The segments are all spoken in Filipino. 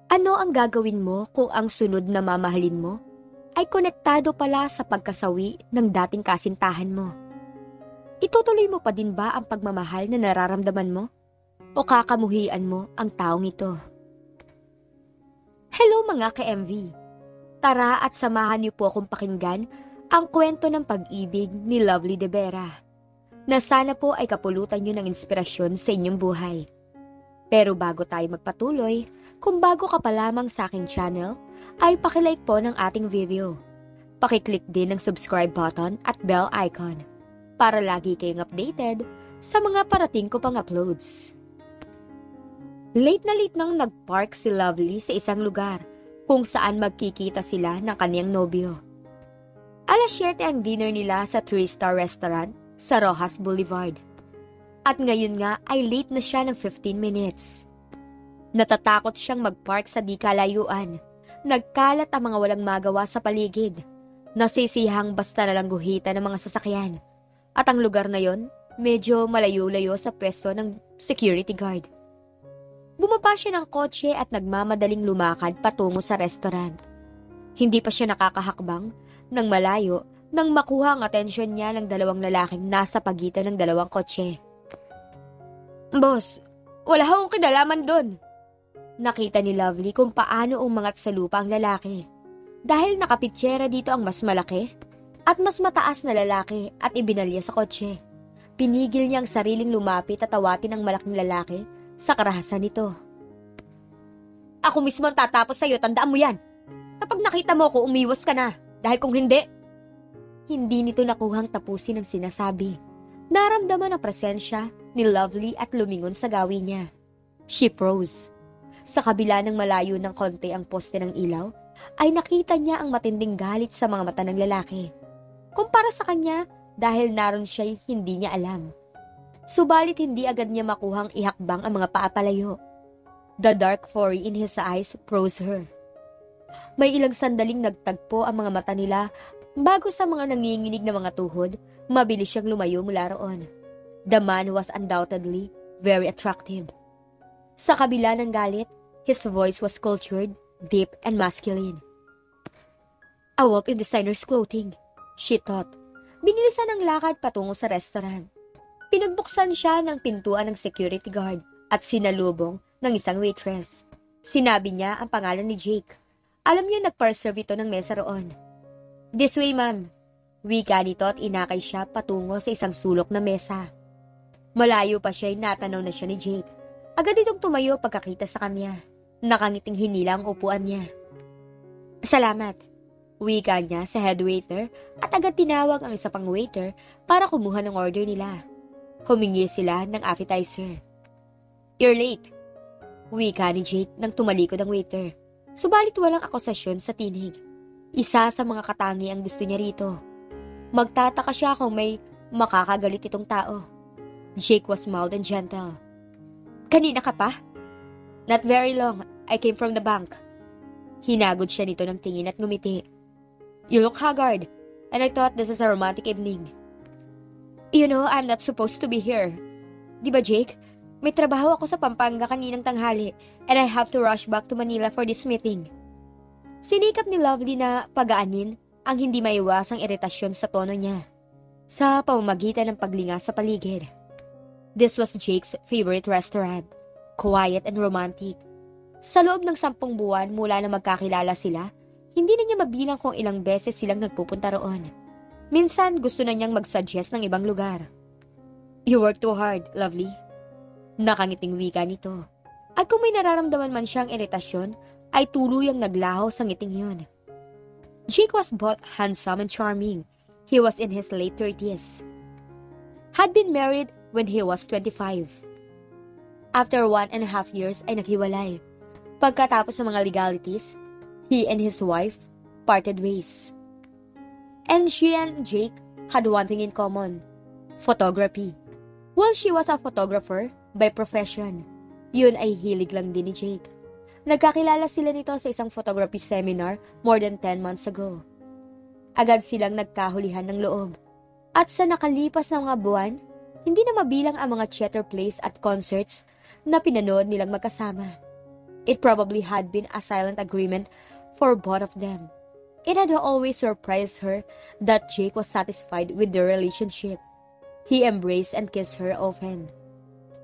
Ano ang gagawin mo kung ang sunod na mamahalin mo ay konektado pala sa pagkasawi ng dating kasintahan mo? Itutuloy mo pa din ba ang pagmamahal na nararamdaman mo? O kakamuhian mo ang taong ito? Hello mga ka-MV! Tara at samahan niyo po akong pakinggan ang kwento ng pag-ibig ni Lovely De Vera, na sana po ay kapulutan niyo ng inspirasyon sa inyong buhay. Pero bago tayo magpatuloy, kung bago ka pa lamang sa aking channel, ay pakilike po ng ating video. Pakiclick din ng subscribe button at bell icon para lagi kayong updated sa mga parating ko pang uploads. Late na late nang nag-park si Lovely sa isang lugar kung saan magkikita sila ng kaniyang nobyo. Alas 7 ang dinner nila sa 3-star restaurant sa Rojas Boulevard. At ngayon nga ay late na siya ng 15 minutes. Natatakot siyang mag-park sa di kalayuan. Nagkalat ang mga walang magawa sa paligid. Nasisihang basta na lang guhitan ng mga sasakyan. At ang lugar na yon, medyo malayo-layo sa pwesto ng security guard. Bumaba siya ng kotse at nagmamadaling lumakad patungo sa restaurant. Hindi pa siya nakakahakbang nang malayo nang makuha ang atensyon niya ng dalawang lalaking nasa pagitan ng dalawang kotse. "Boss, wala akong kinalaman doon." Nakita ni Lovely kung paano umangat sa lupa ang lalaki. Dahil nakapitsera dito ang mas malaki at mas mataas na lalaki at ibinalya sa kotse. Pinigil niya ang sariling lumapit at tawatin ang malaking lalaki sa karahasan nito. "Ako mismo ang tatapos sa'yo, tandaan mo yan. Kapag nakita mo ko, umiwas ka na. Dahil kung hindi..." Hindi nito nakuhang tapusin ang sinasabi. Naramdaman ang presensya ni Lovely at lumingon sa gawin niya. She froze. Sa kabila ng malayo ng konti ang poste ng ilaw, ay nakita niya ang matinding galit sa mga mata ng lalaki. Kumpara sa kanya, dahil naroon siya'y hindi niya alam. Subalit hindi agad niya makuhang ihakbang ang mga paapalayo. The dark fury in his eyes froze her. May ilang sandaling nagtagpo ang mga mata nila bago sa mga nanginginig na mga tuhod, mabilis siyang lumayo mula roon. The man was undoubtedly very attractive. Sa kabila ng galit, his voice was cultured, deep, and masculine. "A wolf in designer's clothing," she thought. Binilisan ang lakad patungo sa restaurant. Pinagbuksan siya ng pintuan ng security guard at sinalubong ng isang waitress. Sinabi niya ang pangalan ni Jake. Alam niya nagpa-reserve ito ng mesa roon. "This way, ma'am." Wika nito at inakay siya patungo sa isang sulok na mesa. Malayo pa siya'y natanaw na siya ni Jake. Agad itong tumayo pagkakita sa kanya. Nakangiting hinila ang upuan niya. "Salamat." Wika niya sa head waiter at agad tinawag ang isa pang waiter para kumuha ng order nila. Humingi sila ng appetizer. "You're late." Wika ni Jake nang tumalikod ang waiter. Subalit walang akusasyon sa tinig. Isa sa mga katangi ang gusto niya rito. Magtataka siya kung may makakagalit itong tao. Jake was mild and gentle. "Kanina ka pa?" "Not very long. I came from the bank." Hinagod siya nito ng tingin at ngumiti. "You look haggard, and I thought this is a romantic evening." "You know, I'm not supposed to be here. Di ba, Jake? May trabaho ako sa Pampanga kaninang tanghali, and I have to rush back to Manila for this meeting." Sinikap ni Lovely na pagaanin ang hindi maiwasang iritasyon sa tono niya, sa pamamagitan ng paglinga sa paligid. This was Jake's favorite restaurant, quiet and romantic. Sa loob ng 10 buwan mula na magkakilala sila, hindi na niya mabilang kung ilang beses silang nagpupunta roon. Minsan gusto na niyang mag-suggest ng ibang lugar. "You work too hard, Lovely." Nakangiting wika nito. At kung may nararamdaman man siyang iritasyon, ay tuluyang naglaho sa ngiting yun. Jake was both handsome and charming. He was in his late 30s. Had been married when he was 25. After 1.5 years ay naghiwalay. Pagkatapos ng mga legalities, he and his wife parted ways. And she and Jake had one thing in common: photography. While she was a photographer by profession, yun ay hilig lang din ni Jake. Nagkakilala sila nito sa isang photography seminar more than 10 months ago. Agad silang nagkahulihan ng loob. At sa nakalipas na mga buwan, hindi na mabilang ang mga theater plays at concerts na pinanood nilang magkasama. It probably had been a silent agreement for both of them. It had always surprised her that Jake was satisfied with their relationship. He embraced and kissed her often.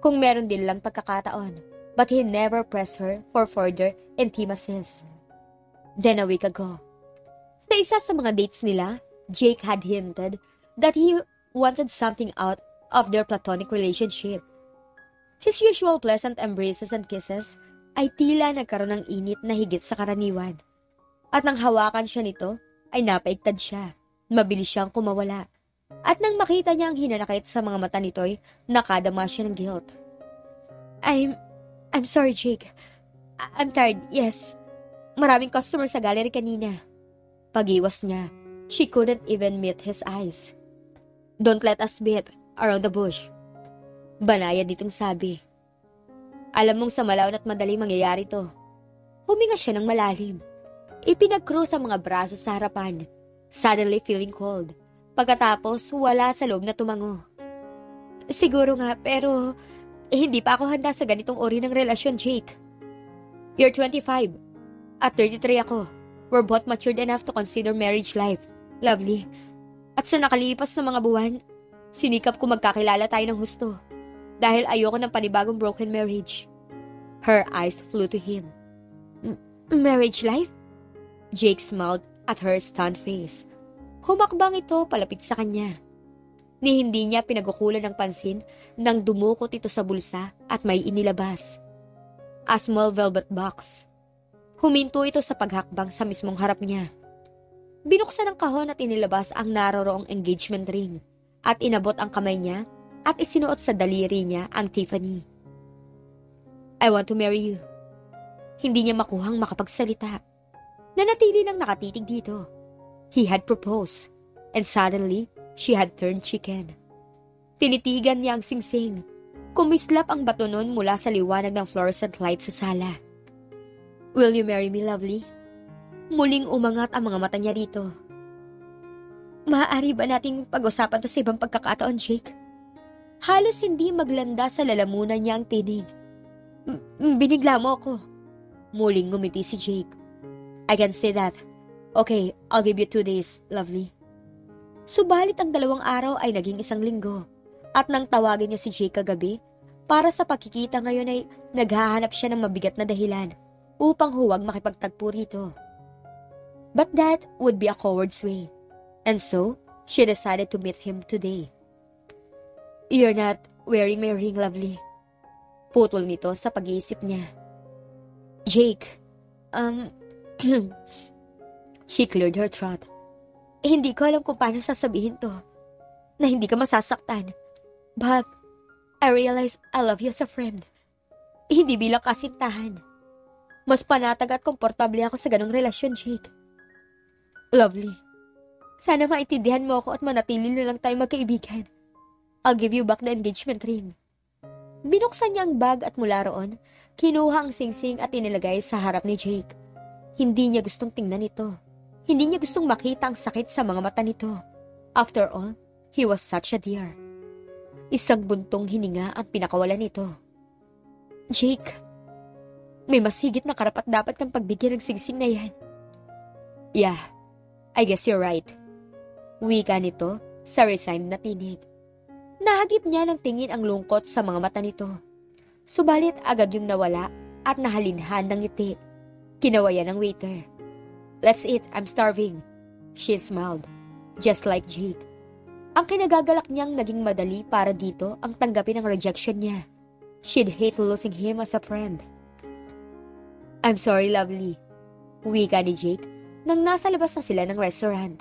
Kung meron din lang pagkakataon, but he never pressed her for further intimacies. Then a week ago, sa isa sa mga dates nila, Jake had hinted that he wanted something out of their platonic relationship. His usual pleasant embraces and kisses ay tila nagkaroon ng init na higit sa karaniwan. At nang hawakan siya nito, ay napaigtad siya. Mabilis siyang kumawala. At nang makita niya ang hinanakit sa mga mata nito'y, nakadama siya ng guilt. I'm sorry, Jake. I'm tired, yes. Maraming customer sa gallery kanina. Pag-iwas niya, she couldn't even meet his eyes. Don't let us beat around the bush. Banayad nitong sabi. Alam mong sa malaon at madaling mangyayari to. Huminga siya ng malalim. Ipinag-cross ang mga braso sa harapan, suddenly feeling cold. Pagkatapos, wala sa loob na tumango. Siguro nga, pero hindi pa ako handa sa ganitong uri ng relasyon, Jake. You're 25. At 33 ako. We're both matured enough to consider marriage life. Lovely. At sa nakalipas na mga buwan, sinikap ko magkakilala tayo ng husto. Dahil ayoko ng panibagong broken marriage. Her eyes flew to him. Marriage life? Jake smiled at her stunned face. Humakbang ito palapit sa kanya. Ni hindi niya pinagukulan ng pansin nang dumukot ito sa bulsa at may inilabas. A small velvet box. Huminto ito sa paghakbang sa mismong harap niya. Binuksan ang kahon at inilabas ang naroroong engagement ring at inabot ang kamay niya at isinuot sa daliri niya ang Tiffany. I want to marry you. Hindi niya makuhang makapagsalita. Nanatili nang nakatitig dito. He had proposed, and suddenly, she had turned chicken. Tinitigan niya ang singsing. Kumislap ang bato nun mula sa liwanag ng fluorescent light sa sala. Will you marry me, lovely? Muling umangat ang mga mata niya rito. Maaari ba nating pag-usapan to sa ibang pagkakataon, Jake? Halos hindi maglanda sa lalamunan niya ang tinig. Binigla mo ako. Muling ngumiti si Jake. I can say that. Okay, I'll give you 2 days, lovely. Subalit ang 2 araw ay naging 1 linggo. At nang tawagin niya si Jake kagabi, para sa pagkikita ngayon ay naghahanap siya ng mabigat na dahilan upang huwag makipagtagpo rito. But that would be a coward's way. And so, she decided to meet him today. You're not wearing my ring, lovely. Putol nito sa pag-iisip niya. Jake, She cleared her throat. Hindi ko alam kung paano sasabihin to, na hindi ka masasaktan. But, I realize I love you as a friend. Hindi bilang kasintahan. Mas panatag at komportable ako sa ganong relasyon, Jake. Lovely. Sana maintindihan mo ako at manatili na lang tayo magkaibigan. I'll give you back the engagement ring. Binuksan niya ang bag at mula roon, kinuha ang singsing at inilagay sa harap ni Jake. Hindi niya gustong tingnan ito. Hindi niya gustong makita ang sakit sa mga mata nito. After all, he was such a dear. Isang buntong hininga ang pinakawalan nito. Jake, may mas higit na karapat-dapat kang pagbigyan ng singsing na yan. Yeah, I guess you're right. Wika nito sa resigned na tinig. Nahagip niya ng tingin ang lungkot sa mga mata nito. Subalit agad yung nawala at nahalinhan ng ngiti. Kinawayan ng waiter. Let's eat, I'm starving. She smiled, just like Jake. Ang kinagagalak niyang naging madali para dito ang tanggapin ang rejection niya. She'd hate losing him as a friend. I'm sorry, lovely. Wika ni Jake nang nasa labas na sila ng restaurant.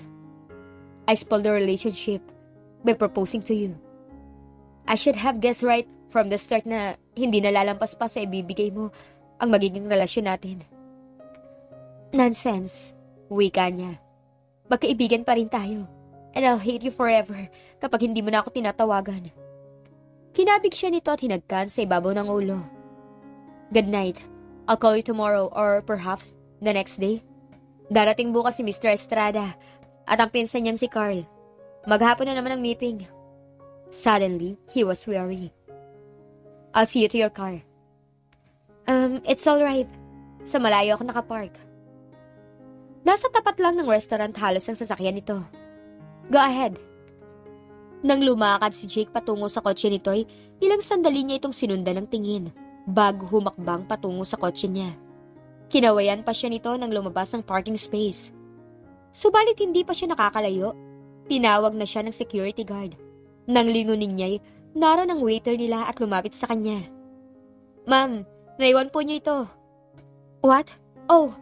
I spoiled the relationship by proposing to you. I should have guessed right from the start na hindi nalalampas pa sa ibibigay mo ang magiging relasyon natin. Nonsense, wika niya. Magkaibigan pa rin tayo. And I'll hate you forever kapag hindi mo na ako tinatawagan. Kinabig siya nito at hinagkan sa ibabaw ng ulo. Good night. I'll call you tomorrow or perhaps the next day. Darating bukas si Mr. Estrada at ang pinsan niyang si Carl. Maghapon na naman ang meeting. Suddenly, he was weary. I'll see you to your car. It's alright. Sa malayo ako nakapark. Nasa tapat lang ng restaurant halos ang sasakyan nito. Go ahead. Nang lumakad si Jake patungo sa kotse nito'y ilang sandali niya itong sinundan ng tingin bago humakbang patungo sa kotse niya. Kinawayan pa siya nito nang lumabas ng parking space. Subalit hindi pa siya nakakalayo. Tinawag na siya ng security guard. Nang lingunin niya'y naroon ang waiter nila at lumapit sa kanya. Ma'am, naiwan po niyo ito. What? Oh,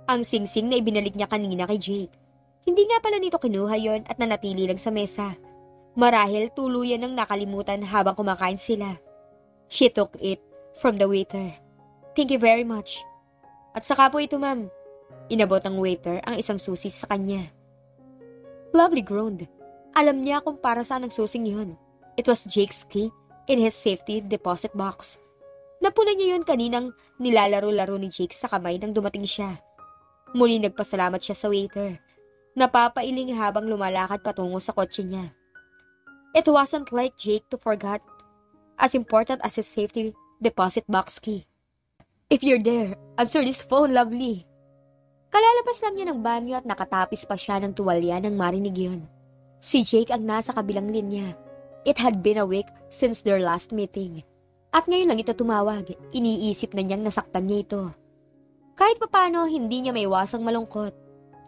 ang singsing na ibinalik niya kanina kay Jake. Hindi nga pala nito kinuha yon at nanatili lang sa mesa. Marahil tuluyan ng nakalimutan habang kumakain sila. She took it from the waiter. Thank you very much. At saka po ito, ma'am. Inabot ng waiter ang isang susi sa kanya. Lovely groaned. Alam niya kung para saan ang susing yun. It was Jake's key in his safety deposit box. Napuna niya yun kaninang nilalaro-laro ni Jake sa kamay nang dumating siya. Muli nagpasalamat siya sa waiter. Napapailing habang lumalakad patungo sa kotse niya. It wasn't like Jake to forget as important as his safety deposit box key. If you're there, answer this phone, lovely. Kalalabas lang niya ng banyo at nakatapis pa siya ng tuwalya nang marinig yun. Si Jake ang nasa kabilang linya. It had been a week since their last meeting. At ngayon lang ito tumawag, iniisip na niyang nasaktan niya ito. Kahit papano, hindi niya maiwasang malungkot.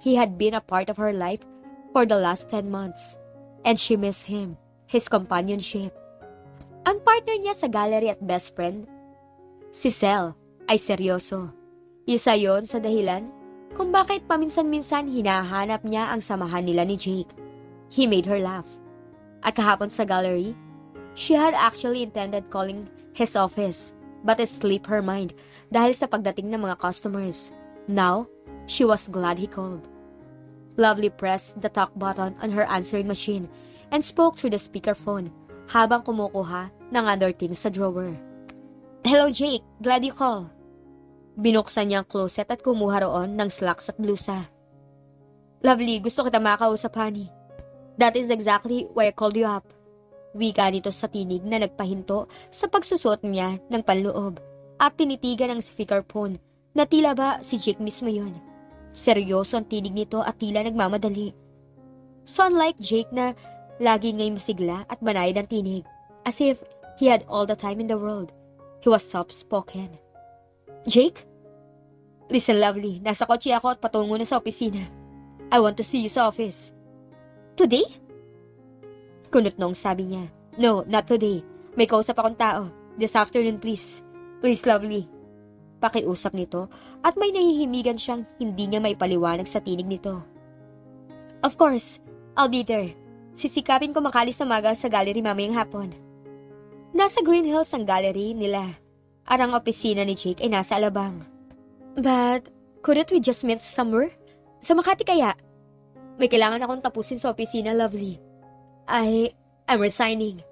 He had been a part of her life for the last 10 months. And she missed him, his companionship. Ang partner niya sa gallery at best friend, si Sel, ay seryoso. Isa yon sa dahilan kung bakit paminsan-minsan hinahanap niya ang samahan nila ni Jake. He made her laugh. At kahapon sa gallery, she had actually intended calling his office, but it slipped her mind dahil sa pagdating ng mga customers. Now, she was glad he called. Lovely pressed the talk button on her answering machine and spoke through the speakerphone habang kumukuha ng other things sa drawer. Hello, Jake. Glad you called. Binuksan niya ang closet at kumuha roon ng slacks at blusa. Lovely, gusto kita makausap, honey. That is exactly why I called you up. Wika nito sa tinig na nagpahinto sa pagsusuot niya ng panloob at tinitigan ang speakerphone na tila ba si Jake mismo yun. Seryoso ang tinig nito at tila nagmamadali. So unlike Jake na lagi ngayong masigla at banayad ang tinig, as if he had all the time in the world, he was soft-spoken. Jake? Listen, lovely, nasa kotse ako at patungo na sa opisina. I want to see you sa office. Today? Kunot nung sabi niya. No, not today. May kausap akong tao. This afternoon, please. Please, lovely. Pakiusap nito at may nahihimigan siyang hindi niya may paliwanag sa tinig nito. Of course, I'll be there. Sisikapin ko makalis sa maga sa gallery mamayang hapon. Nasa Green Hills ang gallery nila at ang opisina ni Jake ay nasa Alabang. But, couldn't we just meet somewhere? Sa Makati kaya? May kailangan akong tapusin sa opisina, lovely. I'm resigning.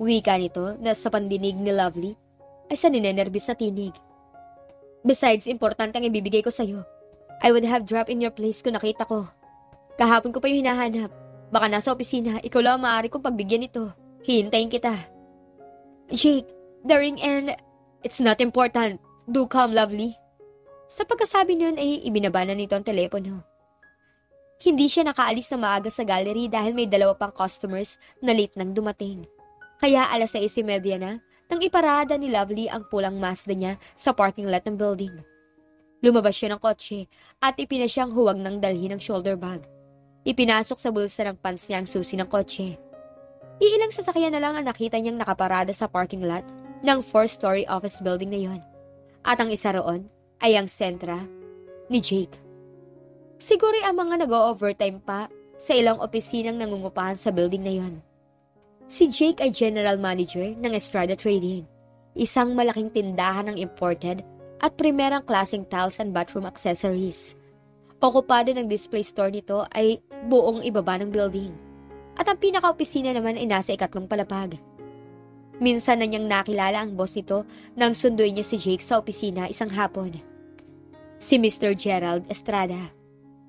Wika nito na sa pandinig ni Lovely ay sa ninenervous na tinig. Besides, importante ang ibibigay ko sa'yo. I would have dropped in your place kung nakita ko. Kahapon ko pa yung hinahanap. Baka nasa opisina, ikaw lang ang maaari kong pagbigyan ito. Hihintayin kita. Jake, the ring and... It's not important. Do come, Lovely. Sa pagkasabi niyon ay ibinaba na nito ang telepono. Hindi siya nakaalis na maaga sa gallery dahil may 2 pang customers na late nang dumating. Kaya 6:30 na nang iparada ni Lovely ang pulang Mazda niya sa parking lot ng building. Lumabas siya ng kotse at ipinasyang huwag nang dalhin ang shoulder bag. Ipinasok sa bulsa ng pants niya ang susi ng kotse. Iilang sasakyan na lang ang nakita niyang nakaparada sa parking lot ng 4-story office building na yon. At ang isa roon ay ang Sentra ni Jake. Siguro ang mga nag-o-overtime pa sa ilang opisinang nangungupahan sa building na yon. Si Jake ay general manager ng Estrada Trading, isang malaking tindahan ng imported at primerang klaseng tiles and bathroom accessories. Okupado ng display store nito ay buong ibaba ng building, at ang pinaka-opisina naman ay nasa 2nd palapag. Minsan na niyang nakilala ang boss nito nang sunduin niya si Jake sa opisina isang hapon. Si Mr. Gerald Estrada.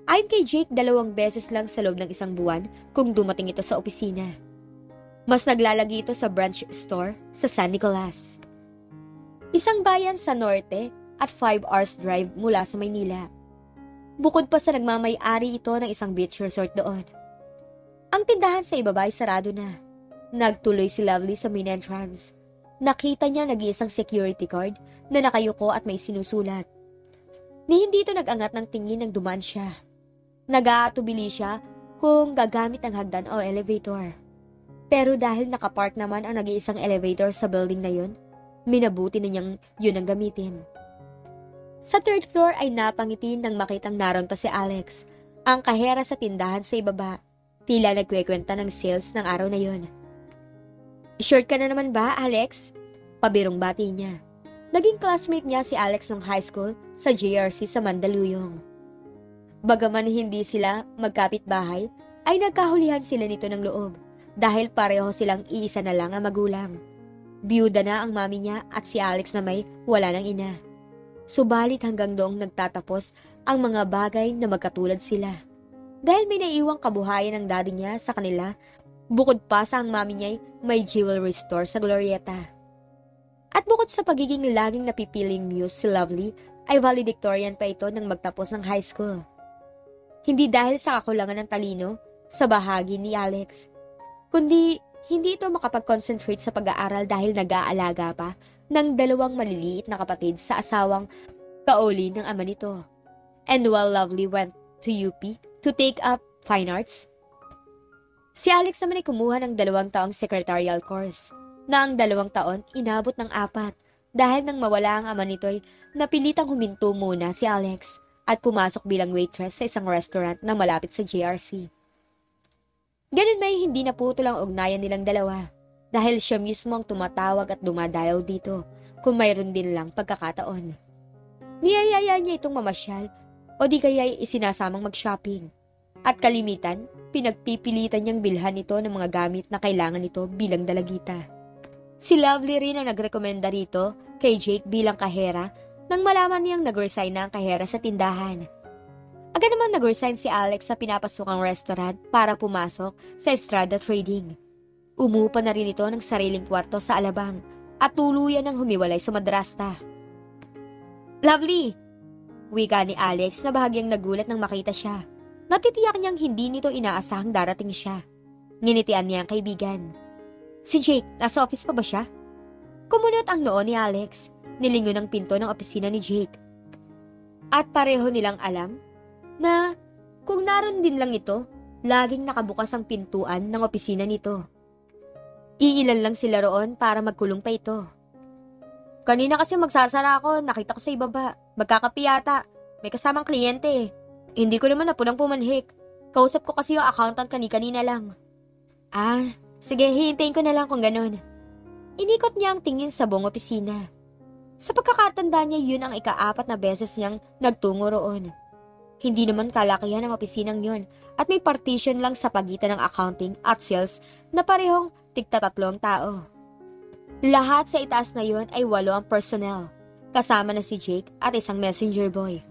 Ayon kay Jake, 2 beses lang sa loob ng isang buwan kung dumating ito sa opisina. Mas naglalagi ito sa branch store sa San Nicolas. Isang bayan sa norte at 5 hours drive mula sa Maynila. Bukod pa sa nagmamay-ari ito ng isang beach resort doon. Ang tindahan sa ibaba ay sarado na. Nagtuloy si Lovely sa main entrance. Nakita niya nag-iisang security guard na nakayuko at may sinusulat. Ni hindi ito nag-angat ng tingin nang dumaan siya. Nag-aatubili siya kung gagamit ng hagdan o elevator. Pero dahil nakapark naman ang nag-iisang elevator sa building na yun, minabuti na niyang yun ang gamitin. Sa third floor ay napangiti nang makitang naroon pa si Alex, ang kahera sa tindahan sa ibaba. Tila nagkwekwenta ng sales ng araw na yun. "Short ka na naman ba, Alex?" Pabirong bati niya. Naging classmate niya si Alex nung high school sa JRC sa Mandaluyong. Bagaman hindi sila magkapit-bahay, ay nagkahulihan sila nito ng loob dahil pareho silang iisa na lang ang magulang. Biyuda na ang mami niya at si Alex na may wala ng ina. Subalit hanggang doong nagtatapos ang mga bagay na magkatulad sila. Dahil may naiiwang kabuhayan ng daddy niya sa kanila, bukod pa sa ang mami niya may jewelry store sa Glorieta. At bukod sa pagiging laging napipiling muse si Lovely, ay valedictorian pa ito nang magtapos ng high school. Hindi dahil sa kakulangan ng talino sa bahagi ni Alex, kundi hindi ito makapag-concentrate sa pag-aaral dahil nag-aalaga pa ng 2 maliliit na kapatid sa asawang kaoli ng ama nito. And while Lovely went to UP to take up fine arts, si Alex naman ay kumuha ng 2 taong secretarial course na ang 2 taon inabot ng 4 dahil nang mawala ang ama nito ay napilitang huminto muna si Alex at pumasok bilang waitress sa isang restaurant na malapit sa JRC. Ganun may hindi naputol ang ugnayan nilang dalawa dahil siya mismo ang tumatawag at dumadalaw dito kung mayroon din lang pagkakataon. Niyayaya niya itong mamasyal o di kaya isinasamang mag-shopping. At kalimitan, pinagpipilitan niyang bilhan ito ng mga gamit na kailangan nito bilang dalagita. Si Lovely rin ang nagrekomenda rito kay Jake bilang kahera nang malaman niyang nag-resign na ang kahera sa tindahan. Agad naman nag-resign si Alex sa pinapasukang restaurant para pumasok sa Estrada Trading. Umupa na rin ito ng sariling kwarto sa Alabang at tuluyan ng humiwalay sa madrasta. "Lovely!" wika ni Alex na bahagyang nagulat nang makita siya. Natitiyak niyang hindi nito inaasahang darating siya. Nginitian niya ang kaibigan. "Si Jake, nasa office pa ba siya?" Kumunot ang noo ni Alex. Nilingon ang pinto ng opisina ni Jake. At pareho nilang alam na kung naroon din lang ito, laging nakabukas ang pintuan ng opisina nito. Iilan lang sila roon para magkulong pa ito. "Kanina kasi magsasara ako, nakita ko sa ibaba. Magkakapi yata. May kasamang kliyente eh. Hindi ko naman napunang pumanhik. Kausap ko kasi yung accountant kani-kanina lang." "Ah, sige, hihintayin ko na lang kung ganun." Inikot niya ang tingin sa buong opisina. Sa pagkakatanda niya, yun ang ika-4 na beses niyang nagtungo roon. Hindi naman kalakihan ang opisinang yun at may partition lang sa pagitan ng accounting at sales na parehong tigta-3 tao. Lahat sa itaas na yun ay 8 ang personnel, kasama na si Jake at isang messenger boy.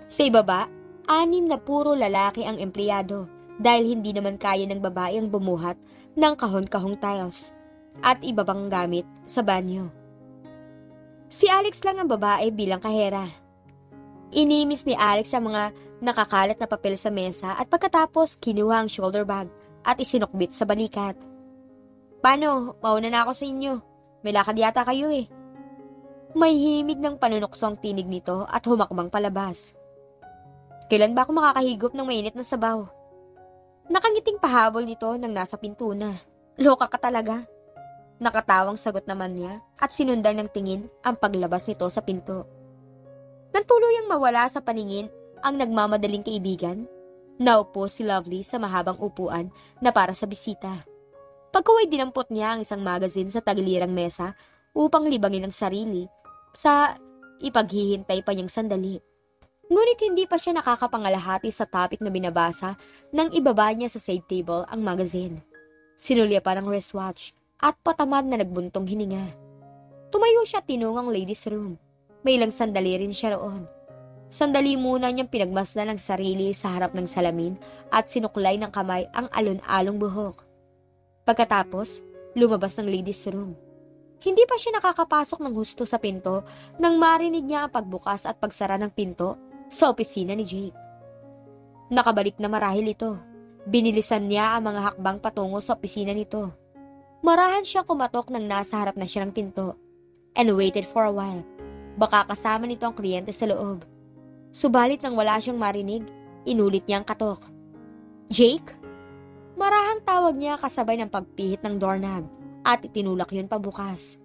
Sa ibaba, 6 na puro lalaki ang empleyado dahil hindi naman kaya ng babae ang bumuhat ng kahon-kahong tiles at iba pang gamit sa banyo. Si Alex lang ang babae bilang kahera. Inimis ni Alex ang mga nakakalat na papel sa mesa at pagkatapos kinuha ang shoulder bag at isinukbit sa balikat. "Paano? Mauna na ako sa inyo. May lakad yata kayo eh." May himig ng panunukso ang tinig nito at humakbang palabas. "Kailan ba ako makakahigop ng mainit na sabaw?" Nakangiting pahabol nito nang nasa pinto na. "Loka ka talaga." Nakatawang sagot naman niya at sinundan ng tingin ang paglabas nito sa pinto. Nang tuluyang mawala sa paningin ang nagmamadaling kaibigan, naupo si Lovely sa mahabang upuan na para sa bisita. Pagkaway dinampot niya ang isang magazine sa tagilirang mesa upang libangin ang sarili sa ipaghihintay pa niyang sandali. Ngunit hindi pa siya nakakapangalahati sa topic na binabasa nang ibaba niya sa side table ang magazine. Sinulya pa ng wristwatch at patamad na nagbuntong hininga. Tumayo siya tinungang ladies' room. May ilang sandali rin siya roon. Sandali muna niyang pinagmasdan ang sarili sa harap ng salamin at sinuklay ng kamay ang alon-along buhok. Pagkatapos, lumabas ng ladies' room. Hindi pa siya nakakapasok ng husto sa pinto nang marinig niya ang pagbukas at pagsara ng pinto sa opisina ni Jake. Nakabalik na marahil ito. Binilisan niya ang mga hakbang patungo sa opisina nito. Marahan siyang kumatok nang nasa harap na siya ng pinto and waited for a while. Baka kasama nito ang kliyente sa loob. Subalit nang wala siyang marinig, inulit niya ang katok. Jake? Marahang tawag niya kasabay ng pagpihit ng doorknob at itinulak yun pabukas.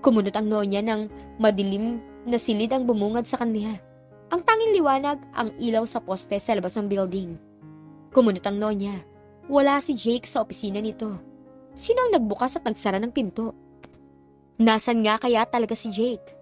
Kumunot ang noo niya nang madilim na silid ang bumungad sa kanya. Ang tanging liwanag ang ilaw sa poste sa labas ng building. Kumunot ang noo niya. Wala si Jake sa opisina nito. Sino ang nagbukas at nagsara ng pinto? Nasaan nga kaya talaga si Jake?